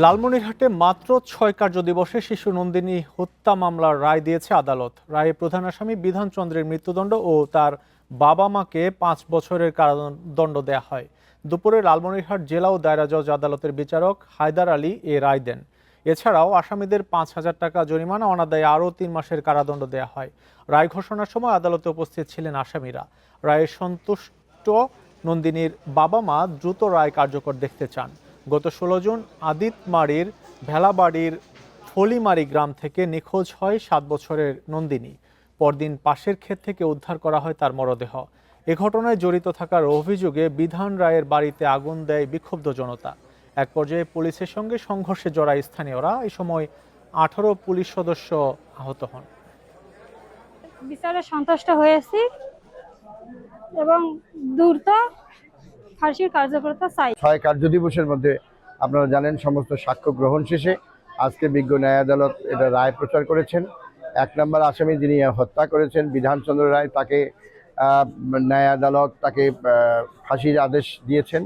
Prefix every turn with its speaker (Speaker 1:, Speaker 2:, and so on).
Speaker 1: লালমনিরহাটে মাত্র ৬ কার্যদিবসে শিশু নন্দিনী হত্যা মামলার রায় দিয়েছে আদালত। রায়ে প্রধান আসামি বিধানচন্দ্রের মৃত্যুদণ্ড ও তার বাবা মাকে ৫ বছরের কারাদণ্ড দেয়া হয়। দুপুরে লালমনিরহাট জেলা ও দায়রা জজ আদালতের বিচারক হায়দার আলী এ রায় দেন। এছাড়াও আসামিদের ৫,০০০ টাকা জরিমানা, অনাদায়ে আরও ৩ মাসের কারাদণ্ড দেয়া হয়। রায় ঘোষণার সময় আদালতে উপস্থিত ছিলেন আসামিরা। রায়ে সন্তুষ্ট নন্দিনীর বাবা মা দ্রুত রায় কার্যকর দেখতে চান। গত ১৬ জুন আদিতমারির ভেলাবাড়ির ফলিমারি গ্রাম থেকে নিখোঁজ হয় ৭ বছরের নন্দিনী। পরদিন পাশের ক্ষেত থেকে উদ্ধার করা হয় তার মরদেহ। এ ঘটনায় জড়িত থাকার অভিযোগে বিধান রায়ের বাড়িতে আগুন দেয় বিক্ষুব্ধ জনতা। এক পর্যায়ে পুলিশের সঙ্গে সংঘর্ষে জড়ায় স্থানীয়রা। এই সময় ১৮ পুলিশ সদস্য আহত হন।
Speaker 2: বিচারে সন্তুষ্ট হয়েছি এবং দ্রুত ফাঁসির কার্যকরতা চাই।
Speaker 3: ৬ কার্যদিবসের মধ্যে আপনারা জানেন সমস্ত সাক্ষ্য গ্রহণ শেষে আজকে বিজ্ঞ ন্যায় আদালত এটা রায় প্রচার করেছেন। ১ নম্বর আসামি যিনি হত্যা করেছেন বিধানচন্দ্র রায়, তাকে ন্যায় আদালত তাকে ফাঁসির আদেশ দিয়েছেন।